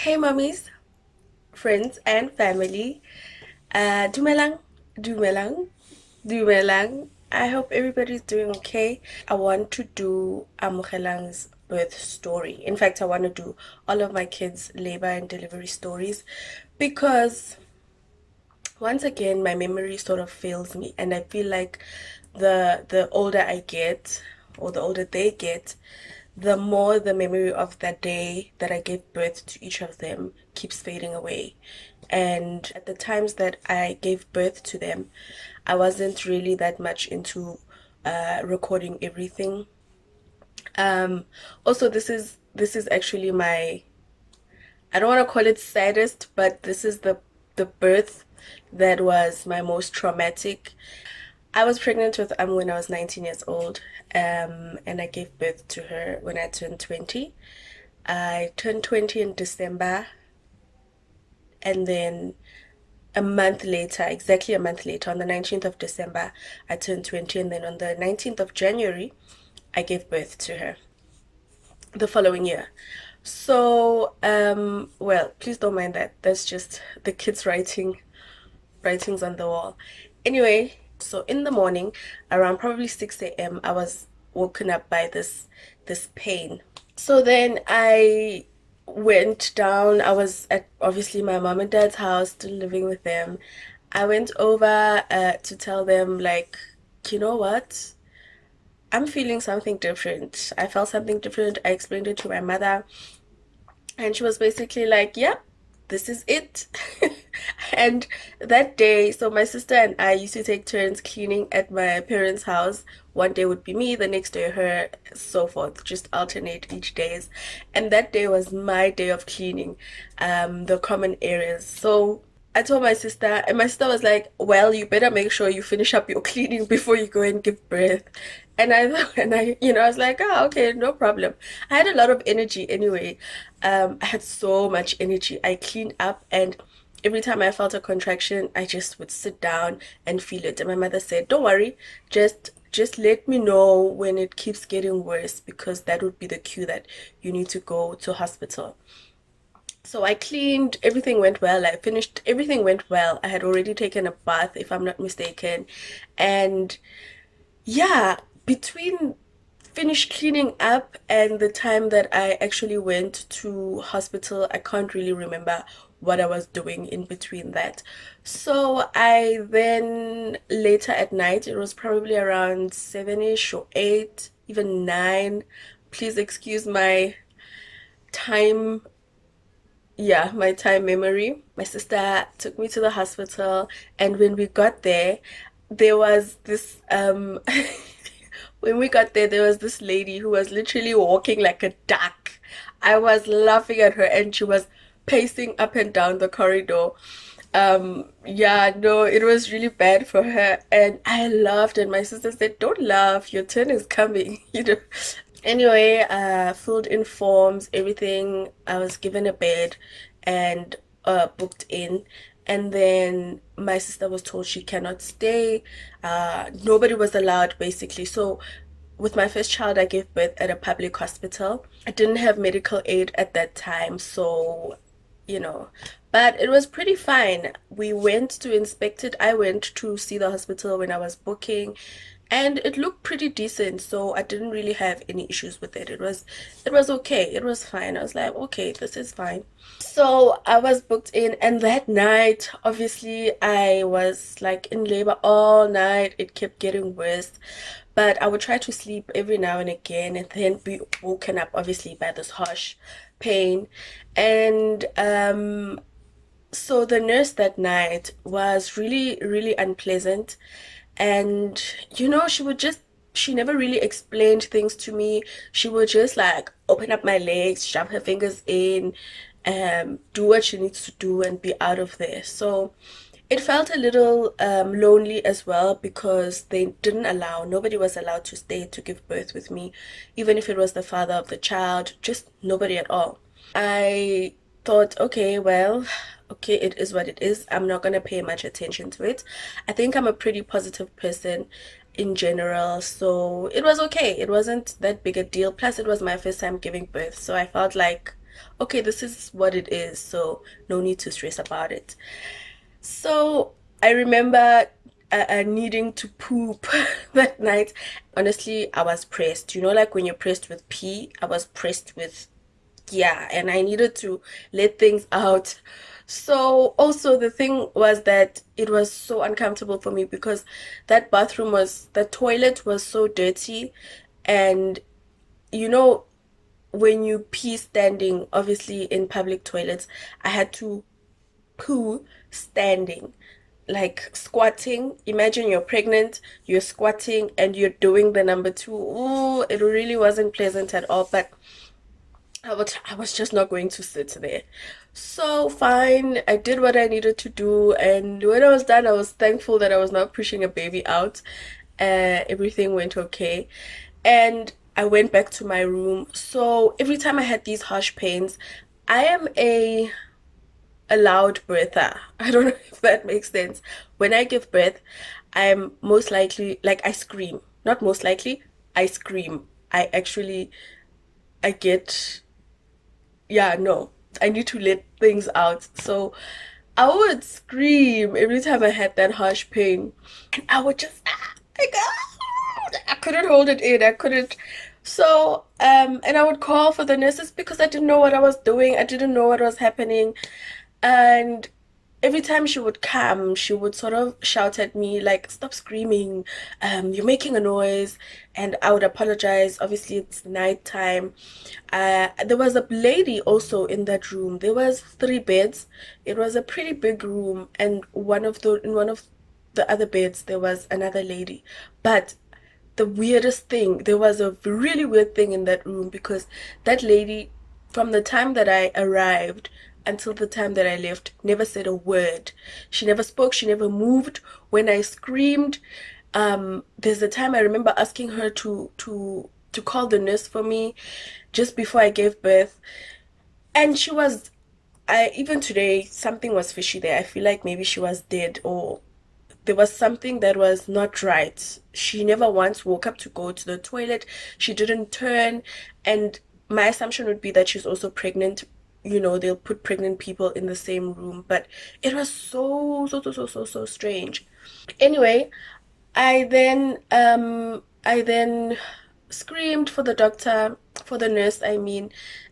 Hey mummies, friends and family. Dumelang, dumelang, dumelang. I hope everybody's doing okay. I want to do Amugelang's birth story. In fact, I want to do all of my kids' labor and delivery stories because once again my memory sort of fails me, and I feel like the older I get, or the older they get, the more the memory of that day that I gave birth to each of them keeps fading away. And at the times that I gave birth to them, I wasn't really that much into recording everything. Also, this is actually my, I don't want to call it saddest, but this is the birth that was my most traumatic. I was pregnant with when I was 19 years old, and I gave birth to her when I turned 20. I turned 20 in December, and then a month later, exactly a month later, on the 19th of December, I turned 20, and then on the 19th of January, I gave birth to her the following year. So, well, please don't mind that. That's just the kids writings on the wall. Anyway, so in the morning, around probably 6 a.m., I was woken up by this pain. So then I went down. I was at obviously my mom and dad's house, still living with them. I went over to tell them, like, you know what? I'm feeling something different. I felt something different. I explained it to my mother, and she was basically like, "Yep, this is it." And that day, so my sister and I used to take turns cleaning at my parents' house. One day would be me, the next day her, so forth, just alternate each days. And that day was my day of cleaning the common areas. So I told my sister, and my sister was like, "Well, you better make sure you finish up your cleaning before you go and give birth." And I, I was like, "Oh, okay, no problem." I had a lot of energy anyway. I had so much energy. I cleaned up, and every time I felt a contraction, I just would sit down and feel it. And my mother said, "Don't worry, just let me know when it keeps getting worse, because that would be the cue that you need to go to hospital." So I cleaned, everything went well. I finished, everything went well. I had already taken a bath, if I'm not mistaken. And yeah, between finished cleaning up and the time that I actually went to hospital, I can't really remember what I was doing in between that. So I then later at night, it was probably around 7ish or 8, even 9. Please excuse my time, yeah, my time memory. My sister took me to the hospital, and when we got there, there was this when we got there, there was this lady who was literally walking like a duck. I was laughing at her, and she was pacing up and down the corridor. Yeah, no, it was really bad for her, and I laughed, and my sister said, "Don't laugh, your turn is coming." Anyway, filled in forms, everything. I was given a bed and booked in. And then my sister was told she cannot stay. Nobody was allowed, basically. So, with my first child, I gave birth at a public hospital. I didn't have medical aid at that time, so, you know, but it was pretty fine. We went to inspect it. I went to see the hospital when I was booking, and it looked pretty decent, so I didn't really have any issues with it. It was okay. It was fine. I was like, okay, this is fine. So I was booked in, and that night, obviously, I was like in labor all night. It kept getting worse, but I would try to sleep every now and again, and then be woken up, obviously, by this harsh pain. And so the nurse that night was really, really unpleasant. And, she never really explained things to me. She would just like open up my legs, shove her fingers in, do what she needs to do, and be out of there. So it felt a little lonely as well, because nobody was allowed to stay to give birth with me, even if it was the father of the child, just nobody at all. I thought, okay, well, okay, it is what it is. I'm not gonna pay much attention to it. I think I'm a pretty positive person in general, so it was okay. It wasn't that big a deal. Plus, it was my first time giving birth, so I felt like, okay, this is what it is, so no need to stress about it. So I remember needing to poop that night. Honestly, I was pressed. You know, like when you're pressed with pee, I was pressed with, yeah, and I needed to let things out. So also the thing was that it was so uncomfortable for me because the toilet was so dirty, and you know, when you pee standing, obviously in public toilets, I had to poo standing, like squatting. Imagine you're pregnant, you're squatting, and you're doing the number two. Ooh, it really wasn't pleasant at all, but I was just not going to sit there. So fine, I did what I needed to do, and when I was done, I was thankful that I was not pushing a baby out. Everything went okay, and I went back to my room. So every time I had these harsh pains, I am a loud breather. I don't know if that makes sense. When I give birth, I'm most likely, like, I scream. Not most likely, I scream. I get, yeah, no, I need to let things out. So I would scream every time I had that harsh pain. And I would just, like, I couldn't hold it in. I couldn't. So, and I would call for the nurses because I didn't know what I was doing. I didn't know what was happening. And every time she would come, she would sort of shout at me, like, stop screaming, you're making a noise. And I would apologize. Obviously, it's nighttime. There was a lady also in that room. There was three beds. It was a pretty big room, and in one of the other beds there was another lady. But the weirdest thing, there was a really weird thing in that room because that lady, from the time that I arrived until the time that I left, never said a word. She never spoke, she never moved. When I screamed, there's a time I remember asking her to call the nurse for me just before I gave birth. And she was, I even today, something was fishy there. I feel like maybe she was dead, or there was something that was not right. She never once woke up to go to the toilet. She didn't turn. And my assumption would be that she's also pregnant. You know, they'll put pregnant people in the same room. But it was so strange. Anyway, I then screamed for the doctor, for the nurse, I mean,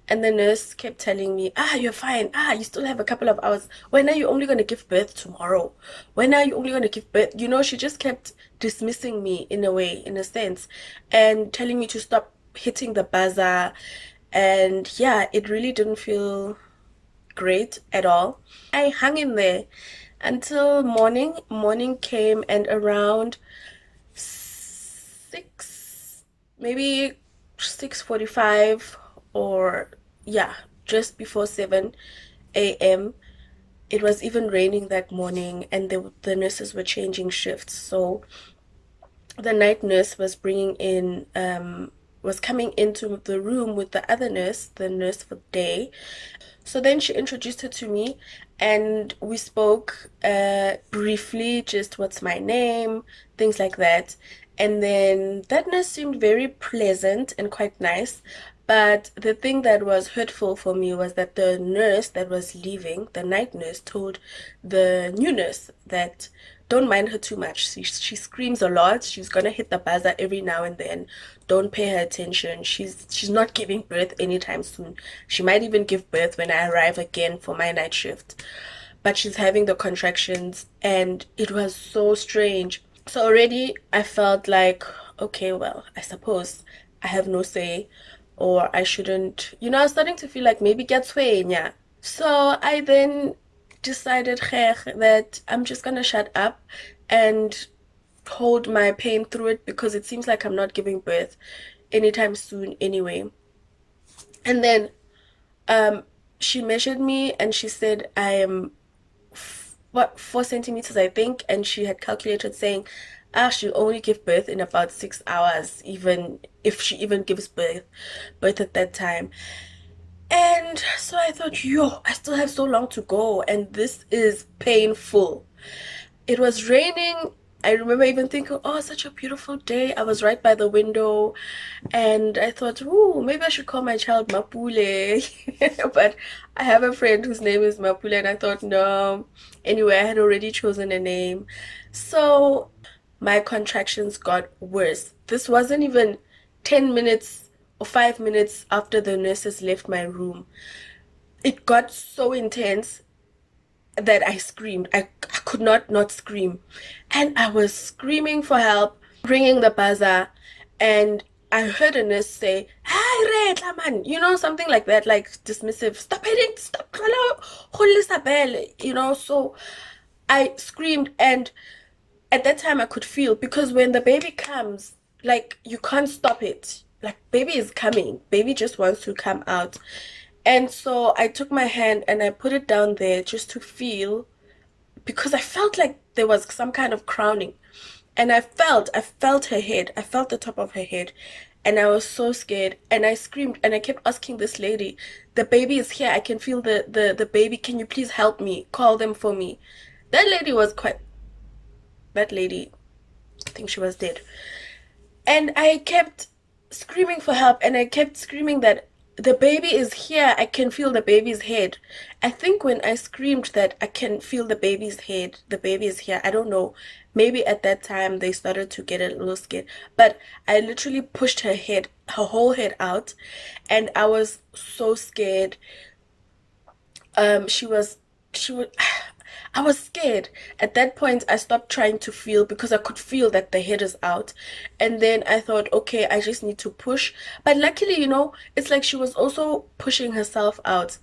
and the nurse kept telling me, you're fine. You still have a couple of hours. When are you only going to give birth tomorrow? When are you only going to give birth? You know, she just kept dismissing me in a way, in a sense, and telling me to stop hitting the buzzer. And yeah, it really didn't feel great at all. I hung in there until morning. Morning came, and around six, maybe 6:45, or yeah, just before 7 a.m. It was even raining that morning, and the nurses were changing shifts. So the night nurse was coming into the room with the other nurse, the nurse for the day. So then she introduced her to me, and we spoke briefly, just what's my name, things like that. And then that nurse seemed very pleasant and quite nice. But the thing that was hurtful for me was that the nurse that was leaving, the night nurse, told the new nurse that don't mind her too much. She screams a lot. She's gonna hit the buzzer every now and then. Don't pay her attention. She's not giving birth anytime soon. She might even give birth when I arrive again for my night shift. But she's having the contractions, and it was so strange. So already I felt like, okay, well, I suppose I have no say, or I shouldn't. You know, I was starting to feel like maybe get sway, yeah. So I then decided that I'm just gonna shut up and hold my pain through it because it seems like I'm not giving birth anytime soon anyway. And then um she measured me and she said I am 4 centimeters, I think, and she had calculated saying, she'll only give birth in about 6 hours, even if she even gives birth at that time. And so I thought, yo, I still have so long to go, and this is painful. It was raining. I remember even thinking, oh, such a beautiful day. I was right by the window and I thought, ooh, maybe I should call my child Mapule. But I have a friend whose name is Mapule and I thought, no. Anyway, I had already chosen a name. So my contractions got worse. This wasn't even 10 minutes or 5 minutes after the nurses left my room. It got so intense that I screamed. I could not scream. And I was screaming for help, ringing the buzzer, and I heard a nurse say, "Hi, Red man," something like that, like dismissive. Stop hitting, stop, So I screamed, and at that time I could feel, because when the baby comes, like, you can't stop it. Like, baby is coming, baby just wants to come out. And so I took my hand and I put it down there just to feel, because I felt like there was some kind of crowning. And I felt her head. I felt the top of her head. And I was so scared. And I screamed and I kept asking this lady, the baby is here. I can feel the baby. Can you please help me? Call them for me. That lady was quite, that lady, I think she was dead. And I kept screaming for help and I kept screaming that the baby is here. I can feel the baby's head. I think when I screamed that I can feel the baby's head, the baby is here, I don't know. Maybe at that time they started to get a little scared. But I literally pushed her head, her whole head out, and I was so scared. She was I was scared. At that point I stopped trying to feel because I could feel that the head is out. And then I thought, okay, I just need to push. But luckily, it's like she was also pushing herself out.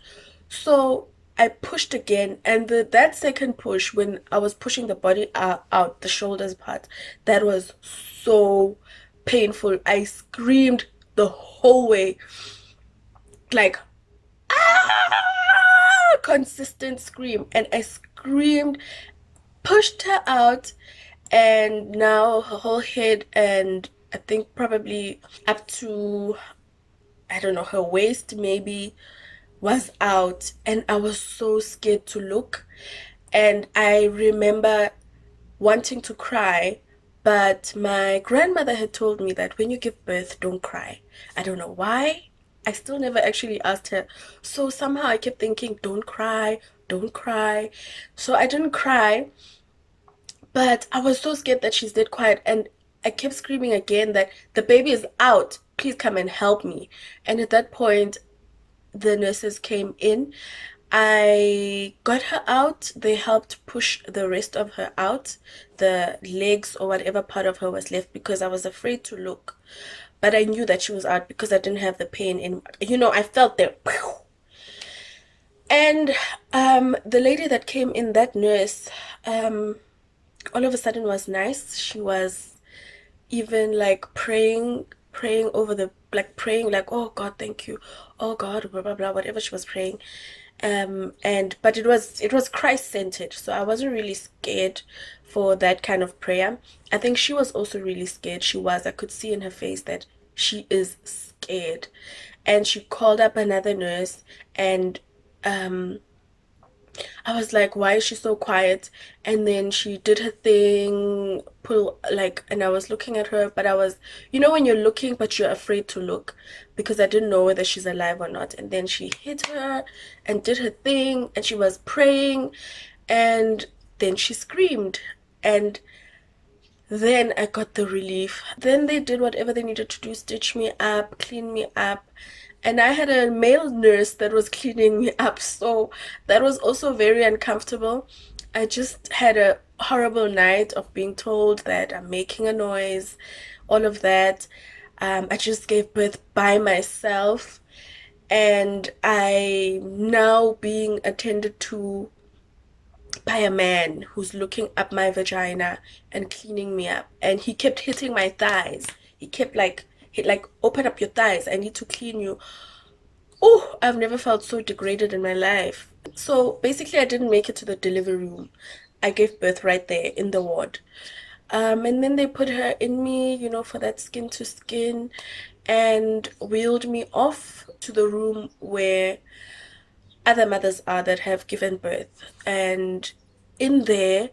So I pushed again, and that second push, when I was pushing the body out, the shoulders part, that was so painful. I screamed the whole way, like, consistent scream, and I screamed, pushed her out, and now her whole head, and I think probably up to, I don't know, her waist maybe, was out. And I was so scared to look. And I remember wanting to cry, but my grandmother had told me that when you give birth, don't cry. I don't know why. I still never actually asked her. So somehow I kept thinking, don't cry, don't cry. So I didn't cry, but I was so scared that she's dead quiet. And I kept screaming again that the baby is out. Please come and help me. And at that point, the nurses came in. I got her out. They helped push the rest of her out, the legs or whatever part of her was left, because I was afraid to look. But I knew that she was out because I didn't have the pain in, I felt there. And the lady that came in, that nurse, um, all of a sudden was nice. She was even like praying over the, like, praying like, oh God, thank you, oh God, blah blah blah, whatever she was praying. And but it was Christ-centered, so I wasn't really scared for that kind of prayer. I think she was also really scared. I could see in her face that she is scared. And she called up another nurse, and um I was like, why is she so quiet? And then she did her thing, pull, like, and I was looking at her, but I was, when you're looking, but you're afraid to look, because I didn't know whether she's alive or not. And then she hit her and did her thing, and she was praying, and then she screamed. And then I got the relief. Then they did whatever they needed to do, stitch me up, clean me up. And I had a male nurse that was cleaning me up, so that was also very uncomfortable. I just had a horrible night of being told that I'm making a noise, all of that. I just gave birth by myself, and I'm now being attended to by a man who's looking up my vagina and cleaning me up. And he kept hitting my thighs. He kept like, open up your thighs, I need to clean you. Oh, I've never felt so degraded in my life. So basically I didn't make it to the delivery room. I gave birth right there in the ward. And then they put her in me, for that skin to skin, and wheeled me off to the room where other mothers are that have given birth. And in there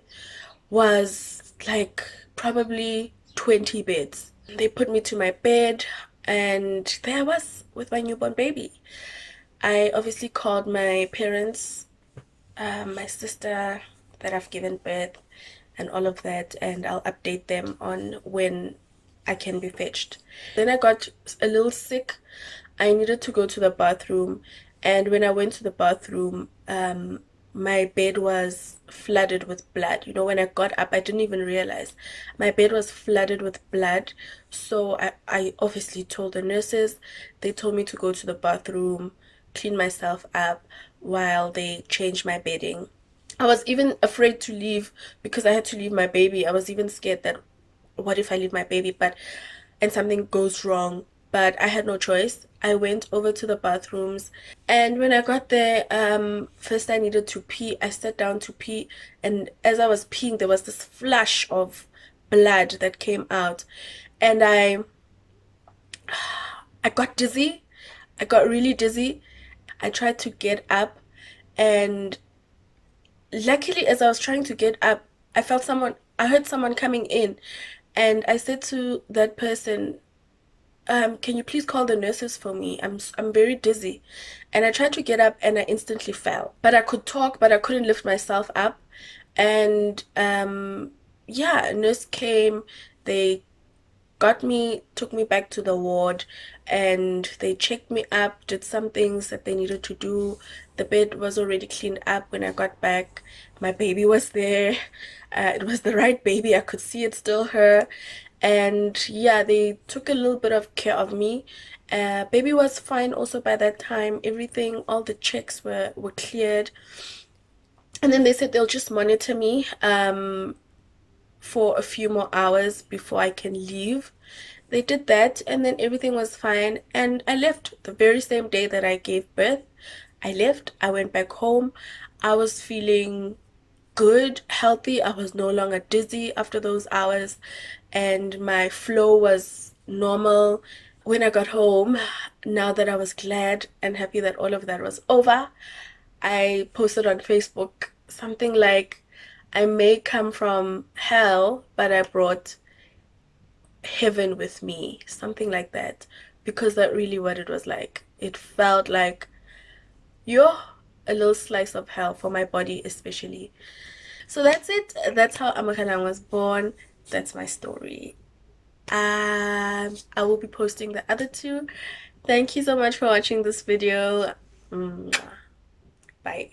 was like probably 20 beds. They put me to my bed, and there I was with my newborn baby. I obviously called my parents, my sister that I've given birth, and all of that, and I'll update them on when I can be fetched. Then I got a little sick. I needed to go to the bathroom, and when I went to the bathroom, my bed was flooded with blood. You know, when I got up, I didn't even realize my bed was flooded with blood. So I obviously told the nurses. They told me to go to the bathroom, clean myself up while they changed my bedding. I was even afraid to leave because I had to leave my baby. I was even scared that what if I leave my baby and something goes wrong? But I had no choice. I went over to the bathrooms, and when I got there, first I needed to pee. I sat down to pee, and as I was peeing, there was this flash of blood that came out, and I got dizzy. I got really dizzy. I tried to get up, and luckily, as I was trying to get up, I heard someone coming in, and I said to that person, can you please call the nurses for me? I'm very dizzy. And I tried to get up and I instantly fell. But I could talk, but I couldn't lift myself up. And yeah, a nurse came, they got me, took me back to the ward, and they checked me up, did some things that they needed to do. The bed was already cleaned up when I got back. My baby was there. It was the right baby. I could see it's still her. And yeah, they took a little bit of care of me. Baby was fine also by that time. Everything, all the checks were cleared. And then they said they'll just monitor me for a few more hours before I can leave. They did that, and then everything was fine, and I left the very same day that I gave birth. I left, I went back home. I was feeling good, healthy. I was no longer dizzy after those hours, and my flow was normal. When I got home, now that I was glad and happy that all of that was over, I posted on Facebook something like, I may come from hell, but I brought heaven with me, something like that, because that's really what it was like. It felt like you're a little slice of hell for my body, especially. So that's it. That's how Amakalang was born. That's my story. I will be posting the other two. Thank you so much for watching this video. Bye.